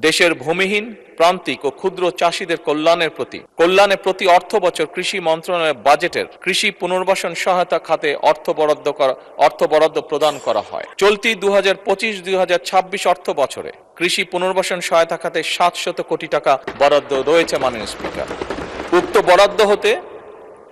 দেশের ভূমিহীন, প্রান্তিক ও ক্ষুদ্র চাষীদের কল্যাণে প্রতি অর্থ বছর কৃষি মন্ত্রণালয়ের বাজেটের কৃষি পুনর্বাসন সহায়তা খাতে অর্থ বরাদ্দ প্রদান করা হয়। চলতি 2025-2026 অর্থ বছরে কৃষি পুনর্বাসন সহায়তা খাতে 700 কোটি টাকা বরাদ্দ রয়েছে মাননীয় স্পিকার। উক্ত বরাদ্দ হতে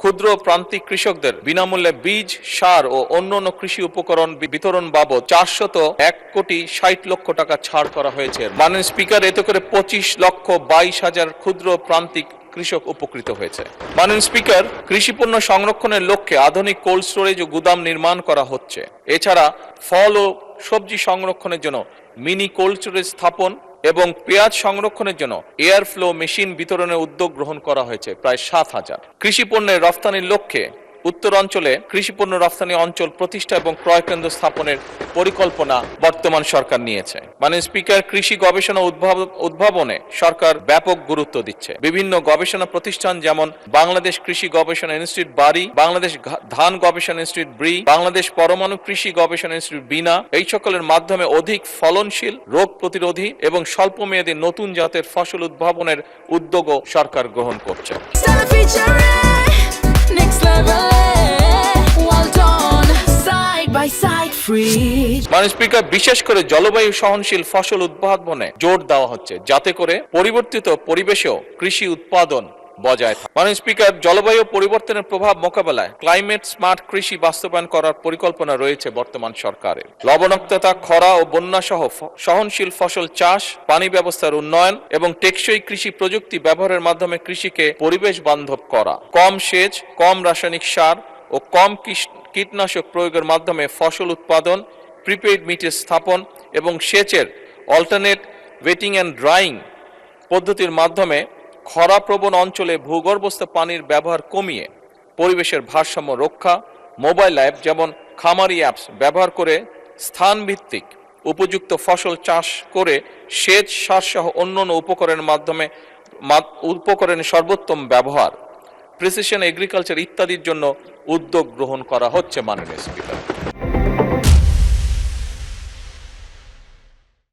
ক্ষুদ্র প্রান্তিক কৃষকদের বিনামূল্যে বীজ, সার ও অন্যান্য কৃষি উপকরণ বিতরণ বাবদ 401,60,00,000 টাকা ছাড় করা হয়েছে। মাননীয় স্পিকার, এতে করে 25,22,000 ক্ষুদ্র প্রান্তিক কৃষক উপকৃত হয়েছে। মাননীয় স্পিকার, কৃষিপণ্য সংরক্ষণের লক্ষ্যে আধুনিক কোল্ড স্টোরেজ ও গুদাম নির্মাণ করা হচ্ছে। এছাড়া ফল ও সবজি সংরক্ষণের জন্য মিনি কোল্ড স্টোরেজ স্থাপন এবং পেঁয়াজ সংরক্ষণের জন্য এয়ার ফ্লো মেশিন বিতরণের উদ্যোগ গ্রহণ করা হয়েছে প্রায় 7,000। কৃষি পণ্যের রফতানির লক্ষ্যে উত্তরাঞ্চলে কৃষিপণ্য রফতানি অঞ্চল প্রতিষ্ঠা এবং ক্রয় কেন্দ্র স্থাপনের পরিকল্পনা বর্তমান সরকার নিয়েছে। মাননীয় স্পিকার, কৃষি গবেষণা উদ্ভাবনে সরকার ব্যাপক গুরুত্ব দিচ্ছে। বিভিন্ন গবেষণা প্রতিষ্ঠান যেমন বাংলাদেশ কৃষি গবেষণা ইনস্টিটিউট বারি, বাংলাদেশ ধান গবেষণা ইনস্টিটিউট ব্রি, বাংলাদেশ পরমাণু কৃষি গবেষণা ইনস্টিটিউট বিনা, এই সকলের মাধ্যমে অধিক ফলনশীল, রোগ প্রতিরোধী এবং স্বল্পমেয়াদী নতুন জাতের ফসল উদ্ভাবনের উদ্যোগও সরকার গ্রহণ করছে। মাননীয় স্পিকার, বিশেষ করে জলবায়ু সহনশীল ফসল উদ্ভাবনে জোর দেওয়া হচ্ছে, যাতে করে পরিবর্তিত পরিবেশেও কৃষি উৎপাদন বজায় থাকে। মাননীয় স্পিকার, জলবায়ু পরিবর্তনের প্রভাব মোকাবেলায় ক্লাইমেট স্মার্ট কৃষি বাস্তবায়ন করার পরিকল্পনা রয়েছে বর্তমান সরকারের। লবণাক্ততা, খরা ও বন্যা সহ সহনশীল ফসল চাষ, পানি ব্যবস্থার উন্নয়ন এবং টেকসই কৃষি প্রযুক্তি ব্যবহারের মাধ্যমে কৃষিকে পরিবেশ বান্ধব করা, কম সেচ, কম রাসায়নিক সার ও কম কীটনাশক প্রয়োগের মাধ্যমে ফসল উৎপাদন, প্রিপেইড মিটার স্থাপন এবং সেচের অল্টারনেট ওয়েটিং অ্যান্ড ড্রাইং পদ্ধতির মাধ্যমে খরাপ্রবণ অঞ্চলে ভূগর্ভস্থ পানির ব্যবহার কমিয়ে পরিবেশের ভারসাম্য রক্ষা, মোবাইল অ্যাপ যেমন খামারি অ্যাপস ব্যবহার করে স্থানভিত্তিক উপযুক্ত ফসল চাষ করে সেচ, সার সহ অন্যান্য উপকরণের সর্বোত্তম ব্যবহার, প্রিসিশন এগ্রিকালচার ইত্যাদির জন্য উদ্যোগ গ্রহণ করা হচ্ছে। মাননীয় স্পিকার।